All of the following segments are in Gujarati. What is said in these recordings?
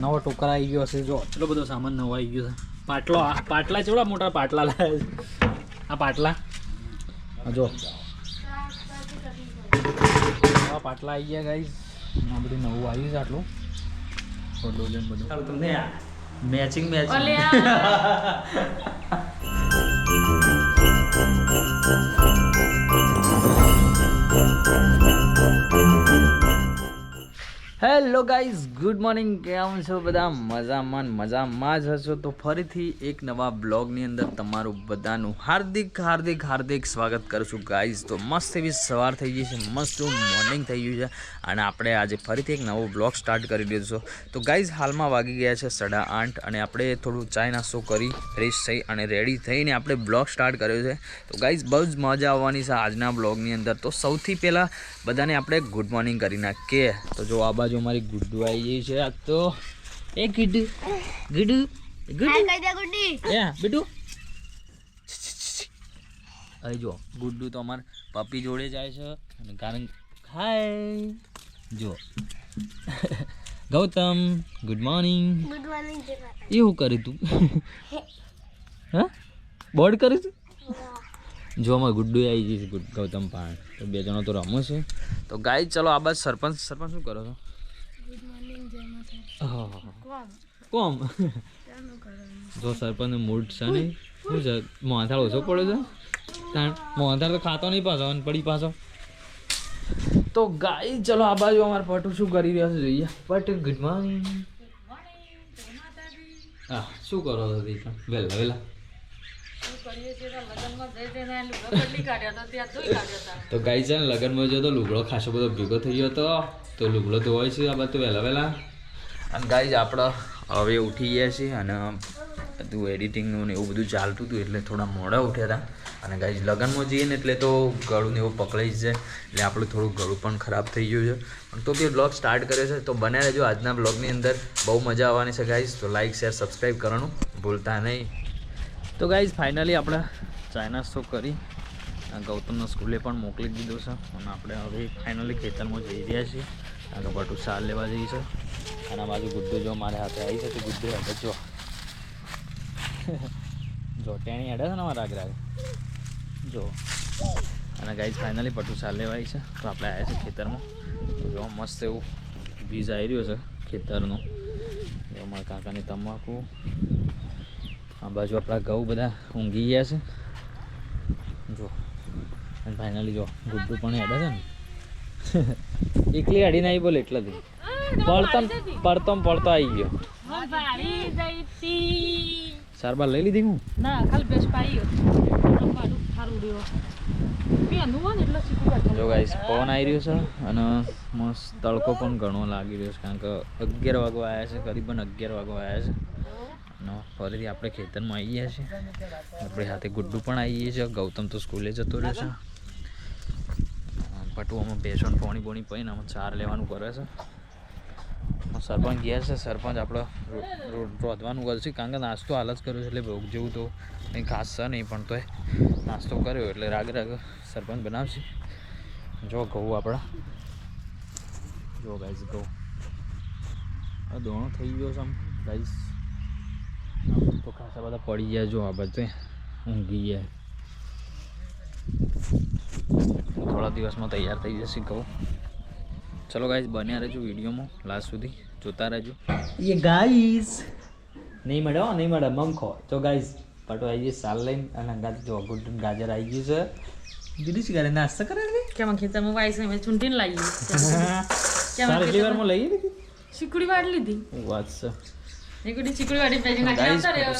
નવો ટોકરા આવી ગયો હશે. જો એટલો બધો સામાન નવો આવી ગયો છે. પાટલા ચેવડા મોટા પાટલા લાવે છે. આ પાટલા જો નવા પાટલા આવી ગયા ગાઈસ. આ બધું નવું આવ્યું છે. આટલું ડોલિયન બધું તમને matching hello guys, good morning. કેમ છો બધા? મજામાં જ હશો. તો ફરીથી એક નવા બ્લોગની અંદર તમારું બધાનું હાર્દિક સ્વાગત કરું છું ગાઈઝ. તો મસ્ત એવી સવાર થઈ ગઈ છે, મસ્ત મોર્નિંગ થઈ ગયું છે અને આપણે આજે ફરીથી એક નવો બ્લોગ સ્ટાર્ટ કરી દીધો છે. તો ગાઈઝ હાલમાં વાગી ગયા છે 8:30 અને આપણે થોડું ચાય નાસ્તો કરી ફ્રેશ થઈ અને રેડી થઈને આપણે બ્લોગ સ્ટાર્ટ કર્યો છે. તો ગાઈઝ બહુ જ મજા આવવાની છે આજના બ્લોગની અંદર. તો સૌથી પહેલાં બધાને આપણે ગુડ મોર્નિંગ કરી નાખીએ. તો જો આ બાજુ અમારી ગુડ્ડુ આવી ગઈ છે. આ તો એ ગુડ્ડુ બેટુ અહીં જો ગુડ્ડુ તો અમારે પપ્પી જોડે જાય છે અને કારણ હાય જો ગૌતમ ગુડ મોર્નિંગ. એવું કર્યું તું? હા બોર્ડ કર્યું તું? જો અમારે ગુડ્ડુ આવી ગઈ છે ગૌતમ પાણ. તો બે જણો તો રમો છે. તો ગાય ચલો આ બાદ સરપંચ શું કરો છો? કોમ જો સરપંચ મૂડ છે નહીં શું છે? મોહનથાળ ઓછો પડ્યો છે. મોહનથાળ તો ખાતો નહીં પાછો અને પડી પાછો. તો ગાય ચલો આ બાજુ અમારે પટુ શું કરી રહ્યા છે જોઈએ. પટુ ગુડ મોર્નિંગ. હા શું કરો છો વહેલા તો ગાય છે ને લગ્નમાં જો તો લુગડો ખાસો બધો ભેગો થઈ ગયો હતો. તો લુગડો ધોવાય છે આ બધું વહેલા અને ગાય આપણે હવે ઉઠી ગયા છીએ અને બધું એડિટિંગનું ને એવું બધું ચાલતું હતું એટલે થોડા મોડા ઉઠ્યા હતા. અને ગાય લગ્નમાં જઈએ ને એટલે તો ગળું ને એવું પકડાઈ જ જાય એટલે આપણું થોડું ગળું પણ ખરાબ થઈ ગયું છે. પણ તો બી બ્લોગ સ્ટાર્ટ કર્યો છે. તો બને રહેજો આજના બ્લોગની અંદર, બહુ મજા આવવાની છે ગાઈઝ. તો લાઇક શેર સબસ્ક્રાઈબ કરવાનું ભૂલતા નહીં. તો ગાઈઝ ફાઇનલી આપણે ચાય નાસ્તો કરી ગૌતમને સ્કૂલે પણ મોકલી દીધો છે અને આપણે હવે ફાઇનલી ખેતરમાં જઈ રહ્યા છીએ. આગળ પાટું સાર લેવા જઈએ છે અને બાજુ ગુડ્ડુ જો મારે હાથે આવી છે. તો ગુડ્ડુ હેડે જો ટેણી હેડે છે ને મારા આગળ જો. અને ગાઈઝ ફાઇનલી પટુ સાર લેવા આવી છે. તો આપણે આવ્યા છીએ ખેતરમાં. તો જો મસ્ત એવું બીજ આવી રહ્યો છે ખેતરનું. જો મારા કાકાની તમાકુ. આ બાજુ આપણા ઘઉં બધા ઊંઘી ગયા છે જો. અને ફાઇનલી જો ગુડ્ડુ પણ હેડે છે ને એકલી હેડીને આવી બોલે એટલાથી પડતો આવી ગયો. સારવાર લઈ લીધી હું જો ગાઈસ પવન આવી રહ્યો છે અને મસ્ત તડકો પણ ઘણો લાગી રહ્યો છે કારણ કે 11 વાગવા આવ્યા છે. કરીબન 11 વાગવા આવ્યા છે અને ફરીથી આપણે ખેતરમાં આવી ગયા છીએ. આપણી સાથે ગુડ્ડુ પણ આવી ગઈ છે. ગૌતમ તો સ્કૂલે જતો રહ્યો છે. પટુઓમાં બેસવાનું પોણી પીને આમાં ચાર લેવાનું કરે છે. સરપંચ ગયા છે. સરપંચ આપણે રોધવાનું કરશે કારણ કે નાસ્તો હાલ જ કર્યો છે એટલે ભોગ જેવું તો કંઈ ખાસ છે નહીં. પણ તોય નાસ્તો કર્યો એટલે રાગ સરપંચ બનાવશે. જો ઘઉં આપણા જો ગાઈસ ઘઉં દોણો થઈ ગયો છે આમ ગાઈસ. તો ખાસા બધા પડી ગયા જો આ બધે ઊંઘી ગયા. થોડા દિવસમાં તૈયાર થઈ જશે ઘઉં. ચલો ગાઈસ બન્યા રહેજો વિડીયોમાં લાસ્ટ સુધી જોતા રહેજો. એ ગાઈસ નહીં મળે મમખો. તો ગાઈસ પટો આવી ગઈ સાલ લઈને અને ગાજર જો ગુડ ગાજર આવી ગયું છે. દીદી શું કરે? નાસ્તો કરે છે કેમ? ખેતરમાં વાઈસ મેં ચૂંટીને લાવી સાર એટલી વારમાં લઈ લીધી. શીકડી વાળી લીધી વાત છે.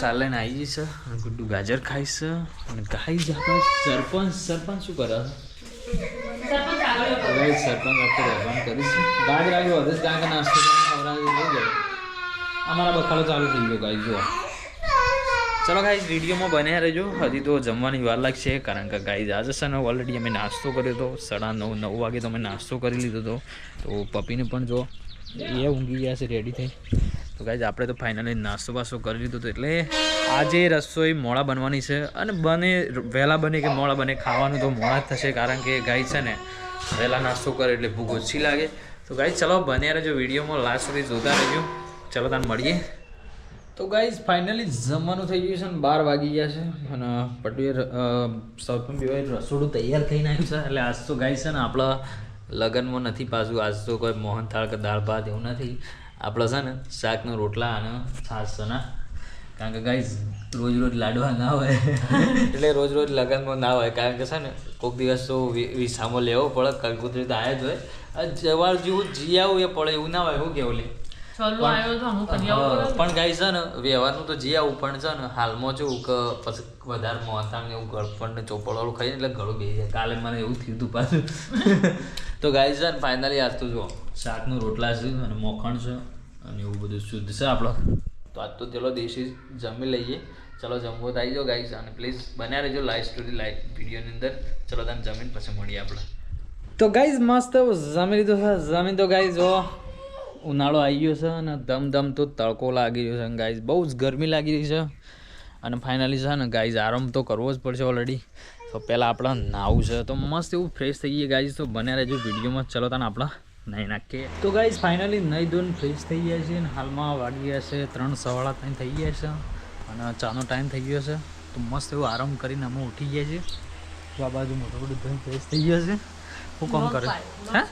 સાલ લઈને આવી ગઈ છે અને ગુડ્ડુ ગાજર ખાય છે. અને ગાઈસ આપણે સરપંચ શું કરે? સરપંચ આપણે રહેવાનું કરીશું. ગાડી આવ્યો હતો કારણ કે નાસ્તો ખવડાવી લઈ જાય. અમારા બખાડો ચાલુ થઈ ગયો ગાઈસ જો. ચલો ગાઈસ વિડીયોમાં બન્યા રહેજો. હજી તો જમવાની વાર લાગશે કારણ કે ગાઈસ આજે છે ને ઓલરેડી અમે નાસ્તો કર્યો હતો. 9:30 વાગે તો અમે નાસ્તો કરી લીધો હતો. તો પપ્પીને પણ જો એ ઊંઘી ગયા છે રેડી થઈ. તો ગાઈસ આપણે તો ફાઇનલી નાસ્તો બાસ્તો કરી લીધો હતો એટલે આજે રસોઈ મોડા બનવાની છે. અને વહેલા બને કે મોડા બને ખાવાનું તો મોડા જ થશે કારણ કે ગાઈસ છે ને વહેલા નાસ્તો કરે એટલે ભૂખ ઓછી લાગે. તો ગાઈસ ચલો બન્યા રહેજો વિડીયોમાં લાસ્ટ સુધી જોતા રહેજો. ચલો તાન મળીએ. તો ગાઈઝ ફાઇનલી જમવાનું થઈ ગયું છે ને 12 વાગી ગયા છે અને પટુએ સૌપ્રથમ રસોડું તૈયાર થઈને આવ્યું છે. એટલે આજ તો ગાઈઝ છે ને આપણા લગ્નમાં નથી પાછું આજ તો કોઈ મોહનથાળ કે દાળ ભાત એવું નથી. આપણે છે ને શાકનો રોટલા અને છાશ છે ને, કારણ કે ગાઈઝ રોજ રોજ લાડવા ના હોય એટલે રોજ રોજ લગ્નમાં ના હોય, કારણ કે છે ને કોઈક દિવસ તો વિસામો લેવો પડે, કંકોત્રી તો આવ્યા જ હોય, જવાર જેવું જી આવું એ પડે એવું ના હોય. શું કેવું લે પણ ગાઈ છે ને વ્યવહારનું તો જી આવું, પણ છે ને હાલમાં જો કે પછી વધારે મોહનથાળ ને એવું ગળપણ ને ચોપડવાળું ખાઈને એટલે ગળું બેસી જાય. કાલે મને એવું થયું હતું પાછું. તો ગાઈ છે ને ફાઇનલી આજ તો જો શાકનું રોટલા છે અને મોખણ છે અને એવું બધું શુદ્ધ છે આપણો. તો આજ તો ચલો દેશી જમી લઈએ. ચલો જમવો તો આવી જાઓ ગાઈસ, અને પ્લીઝ બન્યા રહેજો લાઈવ સ્ટોરી લાઈવ વિડીયોની અંદર. ચલો તને જમીન પછી મળીએ આપણે. તો ગાઈસ મસ્ત જમી લીધું છે. જમીન તો ગાઈસ જો ઉનાળો આવી ગયો છે અને ધમ તો તડકો લાગી રહ્યો છે ગાઈઝ, બહુ જ ગરમી લાગી રહી છે. અને ફાઇનલી છે ને ગાઈઝ આરામ તો કરવો જ પડશે ઓલરેડી. તો પહેલાં આપણે નાવું છે, તો મસ્ત એવું ફ્રેશ થઈ ગઈએ ગાઈઝ. તો બન્યા રહેજો વિડીયોમાં. ચલો તાને આપણે નહીં નાખીએ. તો ગાઈઝ ફાઇનલી નહીં ધોઈને ફ્રેશ થઈ ગયા છે અને હાલમાં વાગી ગયા છે 3:15 થઈ ગયા છે અને ચાનો ટાઈમ થઈ ગયો છે. તો મસ્ત એવું આરામ કરીને અમે ઉઠી ગયા છીએ. તો આ બાજુ મોટું બધું ધોઈને ફ્રેશ થઈ ગયા છે. શું કામ કરે હે?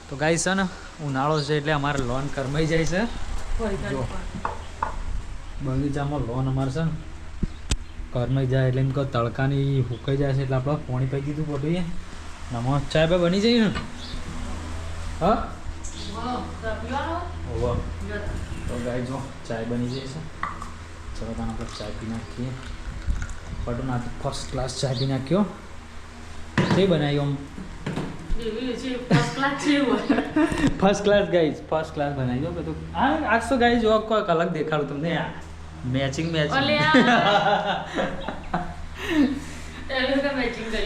તો ગાઈસ છે ને ઉનાળો છે એટલે અમારે લોન કરમાઈ જાય છે. જો બગીચામાં લોન અમારે છે ને કરમાઈ જાય એટલે એમ કહો તડકાની સુકાઈ જાય છે એટલે આપણે પાણી પી દીધું પોટીએ. આમાં ચાય પે બની જાય ને? હા તો ગાઈ જો ચાય બની જાય છે. ચલો તને આપણે ચાય પી નાખીએ. પટુ ના ફર્સ્ટ ક્લાસ ચાય પી નાખ્યો. કઈ બનાવી આમ first class guys, first class બનાવી દો બધું. હા આજ તો ગાઈઝ જો કોઈક અલગ દેખાડું તમને. મેચિંગ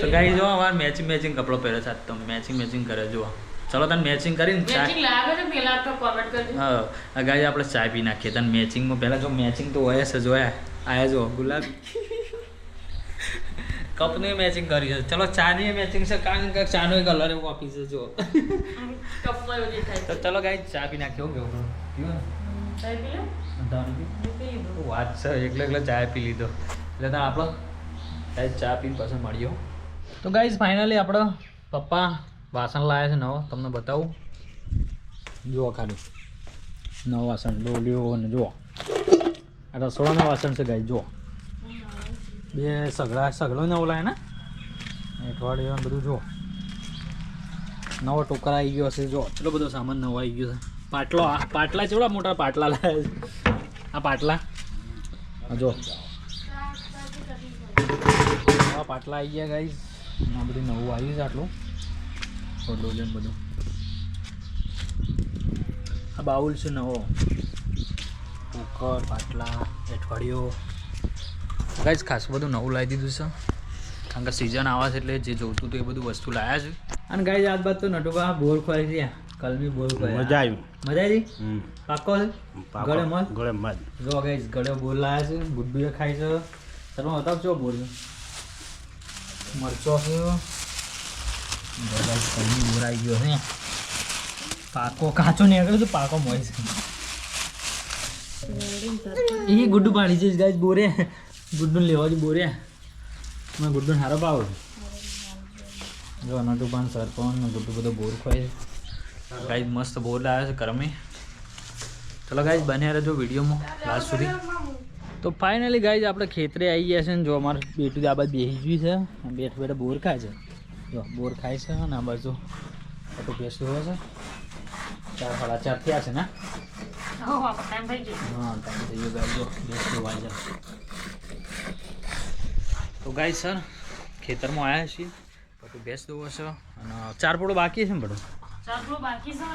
તો ગાઈઝ જો અમારે મેચિંગ કપડો પહેર્યો છે. તો મેચિંગ કરે જો. ચલો તને મેચિંગ કરીને હા ગાઈઝ આપણે ચાય પી નાખીએ. તને મેચિંગમાં પહેલાં જો મેચિંગ તો હોય છે. જોયા આયા જો ગુલાબી કપની મેચિંગ કરી છે. ચલો ચાની મેચિંગ છે, કારણ કે ચાનો કલર એવો આપી છે જો. તો ચલો ગાઈ ચા પી નાખ્યો. કેવું વાત છે, એકલો ચા પી લીધો એટલે તાર આપણો ગાઈ ચા પીને પછી મળ્યો. તો ગાઈઝ ફાઇનલી આપણો પપ્પા વાસણ લાવ્યા છે નવો, તમને બતાવું. જુઓ ખાલી નવો વાસણ ડોલ્યો અને જુઓ આ રસોડાના વાસણ છે ગાઈ. જુઓ બે સગડો નવો લાવે ને અઠવાડિયું બધું. જુઓ નવો ટોકરા આવી ગયો હશે. જો એટલો બધો સામાન નવો આવી ગયો છે. પાટલા ચેવડા મોટા પાટલા લાવે છે. આ પાટલા જો આ પાટલા આવી ગયા ગાઈઝ. આ બધું નવું આવ્યું છે આટલું ડોલિયન બધું. આ બાઉલ છે નવો, કુકર, પાટલા, અઠવાડિયો ગાઈઝ ખાસ બધું નવું લાવી દીધું છે, કારણ કે સિઝન આવે છે એટલે જે જોઈતું હતું એ બધું વસ્તુ લાવ્યા છે. અને ગાઈઝ આજ બાદ તો નટુકા બોર ખોરી રહ્યા. કલમી બોર ખોરી મજા આવી પાકો છે ગળે મત જો ગાઈઝ ગળે બોર લાવ્યા છે. ગુડ્ડુએ ખાય છે. તમે બતાવજો બોર મરચો છે. કલમી બોર આવી ગયો છે. પાકો કાચો નીકળ્યો તો પાકો મોય છે. એ ગુડ્ડુ પાડી જઈશ ગાઈઝ બોરે. ગુડ્ડુને લેવા જ બોર્યા. મેં ગુડ્ડુને હારો પાવ જો નટુપાન સરપંચ ગુડ્ડુ બધો બોર ખોય છે. ગાઈઝ મસ્ત બોર લાવ્યા છે કરમે. ચલો ગાઈઝ બન્યા રહેજો વિડીયોમાં લાસ્ટ સુધી. તો ફાઇનલી ગાઈઝ આપણે ખેતરે આવી ગયા છે ને જો અમારે બેટું આ બાજુ બેસી ગયું છે. બેઠા બોર ખાય છે. જો બોર ખાય છે અને આ બાજુ બધું બેસતું હોય છે. 4:30 થયા છે ને? હા ટાઈમ થઈ ગયો ગાઈઝ. જો બેસતું વાય છે. તો ગાઈ સર ખેતરમાં આવ્યા છીએ. બધું બેસ દો હશે અને 4 પોળો બાકી છે ને બધું 4 પોળો બાકી છે.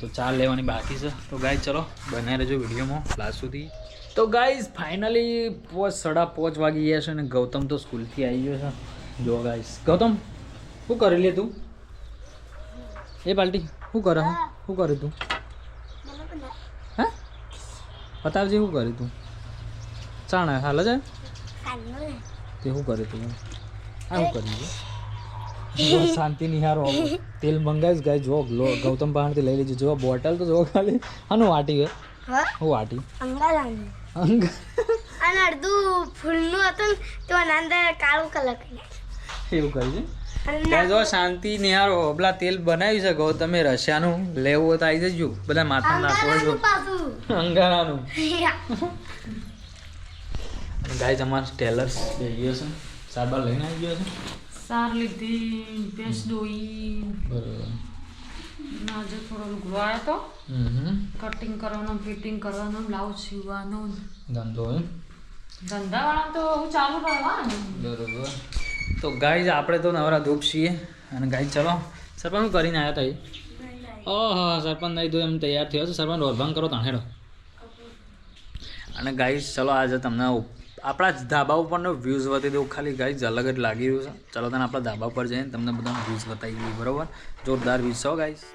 તો 4 લેવાની બાકી છે. તો ગાઈ ચલો બનાવી રહેજો વિડીયોમાં લાસ્ટ સુધી. તો ગાઈઝ ફાઇનલી 5:30 વાગી ગયા છે અને ગૌતમ તો સ્કૂલથી આવી ગયો છે. જો ગાઈઝ ગૌતમ શું કરી લે તું? એ પાલટી શું કરે? શું કરે તું? હે બતાવજે શું કરે તું? ચાણા હાલ છે તે શું કરે તું? આ શું કરી શાંતિ નિહારો તેલ મંગાવીશ ગાય જો ગૌતમ પાસેથી લઈ લેજો જો બોટલ તો જો ખાલી આનું વાટી હોય હું વાટી અંગ અને અડધું ફૂલનું હતું ને તો અંદર કાળું કલર કરી એવું કરી છે જો શાંતિ નિહારો પેલા તેલ બનાવ્યું છે ગૌતમે રશિયાનું લેવું હોય તો આવી જજો બધા માથા નાખવો જો અંગારાનું ગાય તમારા ટેલર્સ લઈ ગયો છે સારવાર લઈને આવી ગયો છે સાર લીધી ભેંસ દોઈ બરોબર આજે થોડો લુગડો આવ્યો તો કટિંગ કરવાનો ફિટિંગ કરવાનો બ્લાઉઝ સીવવાનો ધંધો ધંધાવાળા તો હું ચાલુ કરવાનું બરોબર તો ગાઈઝ આપણે તો નવરા ધૂપ છીએ અને ગાઈઝ ચલો સરપંચ શું કરીને આવ્યા હતા ઓહો સરપંચ નહીં તો એમ તૈયાર થયો છે સરપંચ રોભાંગ કરો તાણેડો અને ગાઈઝ ચલો આજે તમને આપણા જ ધાબા ઉપરનો વ્યૂઝ બતાવી દઉં ખાલી ગાઈઝ અલગ જ લાગી રહ્યું છે ચલો તને આપણા ધાબા પર જઈને તમને બધા વ્યૂઝ બતાવી દઈએ બરાબર જોરદાર વ્યૂઝ છો ગાઈઝ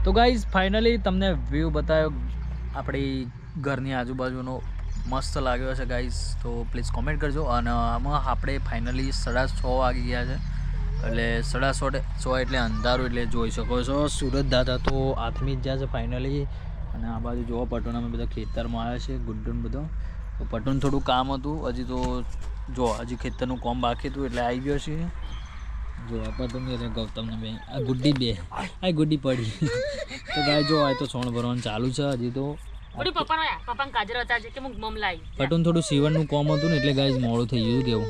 તો ગાઈઝ ફાઇનલી તમને વ્યૂ બતાવ્યો આપણી ઘરની આજુબાજુનો મસ્ત લાગ્યો છે ગાઈઝ તો પ્લીઝ કોમેન્ટ કરજો અને આમાં આપણે ફાઇનલી 6:30 વાગી ગયા છે એટલે 6:30 એટલે અંધારું એટલે જોઈ શકો છો સુરત દાદા તો આથમી જ જાય છે ફાઇનલી અને આ બાજુ જોવો પટોણામાં બધા ખેતરમાં આવ્યા છે ગુડ્ડુન બધો તો પટોન થોડું કામ હતું હજી તો જો હજી ખેતરનું કામ બાકી હતું એટલે આવી ગયો છે જો પટોન અને ગૌતમને બે આ ગુડ્ડી બે આ ગુડ્ડી પડી તો ગાય જો આ તો સોણ ભરવાનું ચાલુ છે હજી તો પપ્પાને કાજર હતા છે કે હું મમ લાવી પટોન થોડું સીવણનું કામ હતું ને એટલે ગાય મોડું થઈ ગયું કેવું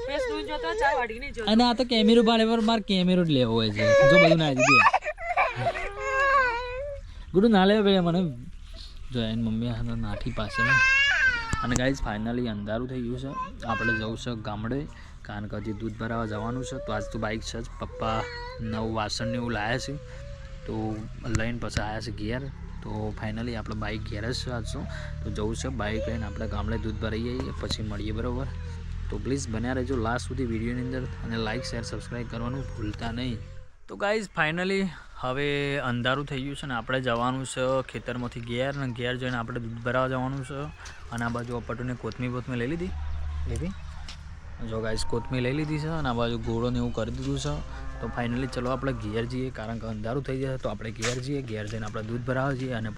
ફેસ દૂધ જોતો ચાર વાડી નહીં જોતો અને આ તો કેમેરો પાડે પર મારે કેમેરો જ લેવો હોય છે જો બધું ના દીધું ગુડું ના લેવા ભાઈ મને જો એની મમ્મી નાઠી પાસે ને અને ગાઈઝ ફાઇનલી અંધારું થઈ ગયું છે આપણે જવું છે ગામડે કારણ કે હજી દૂધ ભરાવા જવાનું છે તો આજ તો બાઇક છે જ પપ્પા નવું વાસણ ને એવું લાવ્યા છે તો લઈને પછી આવ્યા છે ઘેર તો ફાઇનલી આપણે બાઇક ઘેર જ છે આજ તો જવું છે બાઇક લઈને આપણે ગામડે દૂધ ભરાઈ જઈએ પછી મળીએ બરાબર તો પ્લીઝ બન્યા રહેજો લાસ્ટ સુધી વિડીયોની અંદર અને લાઇક શેર સબસ્ક્રાઈબ કરવાનું ભૂલતા નહીં તો ગાઈઝ ફાઇનલી હવે અંધારું થઈ ગયું છે ને આપણે જવાનું છે ખેતરમાંથી ઘેર ને ઘેર જઈને આપણે દૂધ ભરાવા જવાનું છે અને આ બાજુ પટુને કોથમીર લઈ લીધી જો ગાઈઝ કોથમીર લઈ લીધી છે અને આ બાજુ ગોળો ને એવું કરી દીધું છે તો ફાઇનલી ચલો આપણે ઘેર જઈએ કારણ કે અંધારું થઈ જશે તો આપણે ઘેર જઈએ ઘેર જઈને આપણે દૂધ ભરાવા જઈએ અને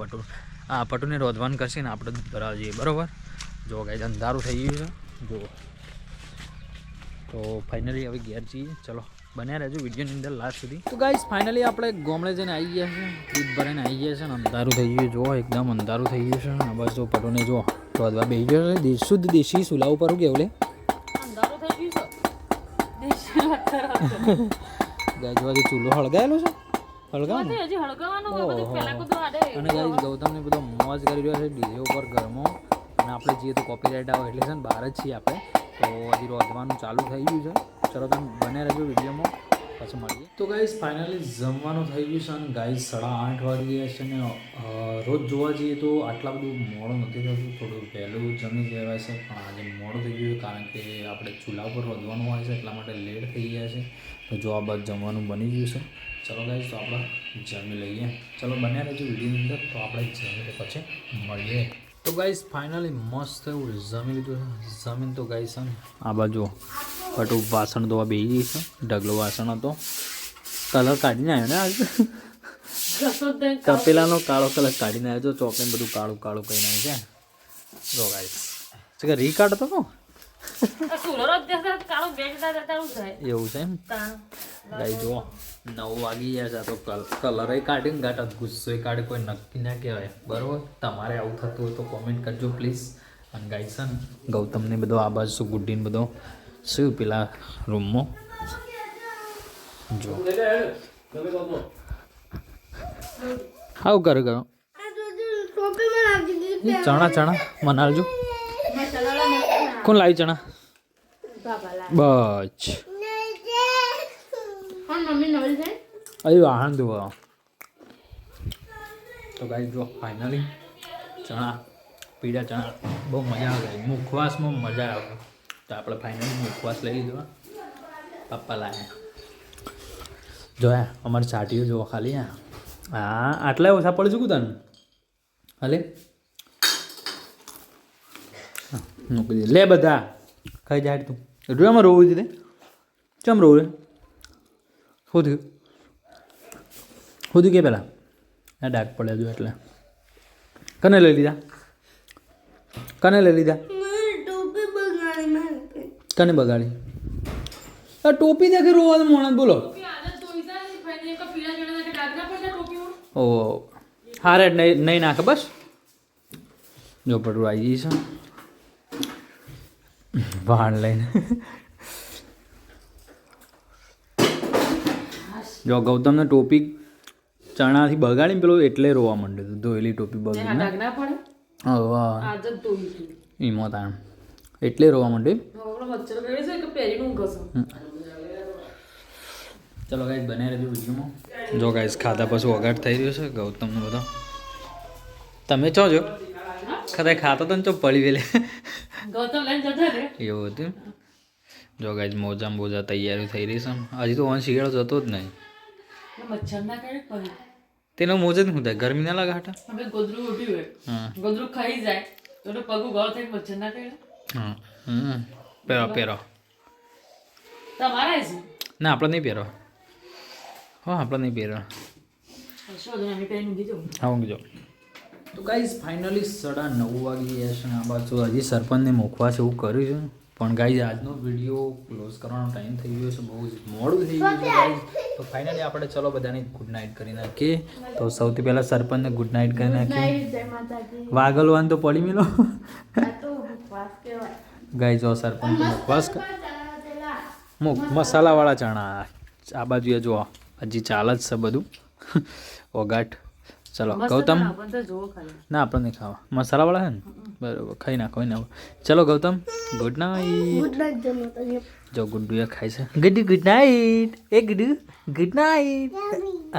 પટુને રોધવાન કરશે ને આપણે દૂધ ભરાવા જઈએ બરાબર જો ગાઈઝ અંધારું થઈ ગયું છે જો તો ફાઇનલી હવે ઘેર જઈએ ચલો બન્યા રહેજો વિડીયોની અંદર લાસ્ટ સુધી તો ગાઈઝ ફાઇનલી આપણે ગામડે જઈને આવી ગયા છે દૂધ ભરાઈને આવી ગયા છે ને અંધારું થઈ ગયું જો એકદમ અંધારું થઈ ગયું છે ને બસ જો પટોને જો રોધવા બેસી ગયો છે શુદ્ધ દેશી સુલા ઉપર કેવું લે અંધારું થઈ ગયું છે દેશી વાત કરો ગાજવાથી ચૂલો હળગાયેલો છે હળગાવાનું હજી હળગાવાનું બધું પહેલા કુદો આડે અને ગાઈઝ ગૌતમને બધો મોજ કરી રહ્યો છે ડીજે ઉપર ઘરમાં અને આપણે જઈએ તો કોપીરાઇટ આવે એટલે છે ને બહાર જ છીએ આપણે તો હજી રોધવાનું ચાલુ થઈ ગયું છે ચલો તમે બને રહેજો વિડીયોમાં પછી મળીએ. તો ગાઈઝ ફાઇનલી જમવાનું થઈ ગયું છે અને ગાઈઝ 8:30 વાગી ગયા છે ને રોજ જોવા જઈએ તો આટલા બધું મોડું નથી થતું, થોડું વહેલું જમી લેવાય છે, પણ આજે મોડું થઈ ગયું કારણ કે આપણે ચૂલા પર વધવાનું હોય છે એટલા માટે લેટ થઈ ગયા છે. તો જો આ બાદ જમવાનું બની ગયું છે. ચલો ગાઈઝ તો આપણે જમી લઈએ. ચલો બન્યા રહેજો વિડીયોની અંદર, તો આપણે જમીને પછી મળીએ. તો ગાઈઝ ફાઇનલી મસ્ત એવું જમી લીધું છે. જમીન તો ગાઈઝ છે ને આ બાજુ બટુ વાસણ ધોવા બેસી ગઈ છે. ઢગલો વાસણ હતો, કલર કાઢીને આવ્યો ને આજે તપેલાનો કાળો કલર કાઢીને આવ્યો. તો ચોકને બધું કાળું કાળું કહીને આવ્યું છે. જો ગાઈઝ કે રી કાઢતો કહો એવું છે એમ. ગાઈ જુઓ 9 વાગી ગયા છે તો કલર કાઢીને ગાંઠ ગુસ્સો કાઢે કોઈ નક્કી ના કહેવાય. બરાબર, તમારે આવું થતું હોય તો કોમેન્ટ કરજો પ્લીઝ. અને ગાઈ છે ને ગૌતમને બધો આ બાજુ શું ગુડ્ડીને બધો શું પેલા રૂમમાં જો આવું કરે કરો ચણા ચણા મનાલજો. કોણ લાવી ચણા? બચ અરે વાહન દો. તો ગાઈ જો ફાઇનલી ચણા પીળા ચણા બહુ મજા આવે. મુખવાસમાં મજા આવે. તો આપણે ફાઇનલી મુખવાસ લઈ લીધો. પપ્પા લાયા જોયા અમારી છાટીઓ જોવા ખાલી. હા આટલા ઓછા પડે છે તને હાલે મૂકી દે. લે બધા ખાઈ જાય તું. રોમાં રોવું છે તે ચમ રોવે? શું થયું? શું થયું કે પહેલાં આ ડાક પડે જો એટલે કને લઈ લીધા? કને લઈ લીધા? કને બગાડી? આ ટોપી દેખે રોવા મોણસ બોલો. ઓ હારે નહીં નાખે બસ. જો પડું આવી જઈશ વાહન લઈને. જો ગૌતમને ટોપી ચણાથી બગાડીને પેલો એટલે રોવા માંડ્યો હતો. ધોયેલી ટોપી બગાડીને એમાં તાણ એટલે રોવા માંડ્યો. ચલો ગાઈસ બનાવી રહેજો વિડીયોમાં. જો ગાઈસ ખાધા પછી વગાડ થઈ રહ્યો છે ગૌતમને બધો. તમે છો જો ખરે ખાતો તો ને ચો પડી વેલે એવું હતું. જો ગાઈસ મોજા મોજા તૈયારી થઈ રહી છે. હજી તો વન શિયાળો જતો જ નહીં. તેનો મોજ જ શું થાય? ગરમી ના લાગે હાટા? હા પહેરો પહેરો. ના આપણે નહીં પહેરો. હા આપણે નહીં પહેરો. હા ઊંઘી જાઓ. તો ગાઈઝ ફાઇનલી 9:30 વાગી ગયા છે. આ બાજુ હજી સરપંચને મૂકવા છે એવું કર્યું છે. પણ ગાઈઝ આજનો વિડીયો ક્લોઝ કરવાનો ટાઈમ થઈ ગયો છે. બહુ જ મોડું થઈ ગયું છે ગાઈઝ. તો ફાઇનલી આપણે ચલો બધાને ગુડ નાઇટ કરી નાખીએ. તો સૌથી પહેલાં સરપંચને ગુડ નાઇટ કરી નાખીએ. વાગલવાન તો પડી મેલો ગાઈઝ. જો સરપંચ મુખવાસ મસાલાવાળા ચણા આ બાજુ જો હજી ચાલે જ છે બધું ઓગાટ. ચલો ગૌતમ ના આપણે નહીં ખાવા મસાલાવાળા છે ને બરાબર ખાઈ નાખો ને. ચલો ગૌતમ ગુડ નાઇટ. જો ગુડ્ડુ એ ખાય છે. Guddu good night. એ ગુડ્ડુ ગુડ નાઇટ.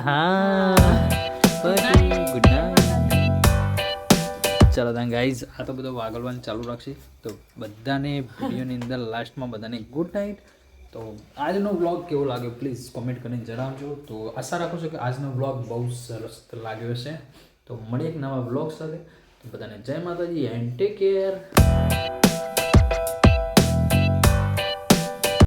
હા ગુડ નાઇટ. ચલો ત્યાં ગાઈઝ આ તો બધો વાગલવાનું ચાલુ રાખશે. તો બધાને વિડીયોની અંદર લાસ્ટમાં બધાને ગુડ નાઇટ. તો આજનો વ્લોગ કેવો લાગ્યો પ્લીઝ કોમેન્ટ કરીને જણાવજો. તો આશા રાખું છું કે આજનો વ્લોગ બહુ સરસ લાગ્યો હશે. તો મળીએ એક નવા વ્લોગ સાથે. તો બધાને જય માતાજી એન્ડ ટેક કેર.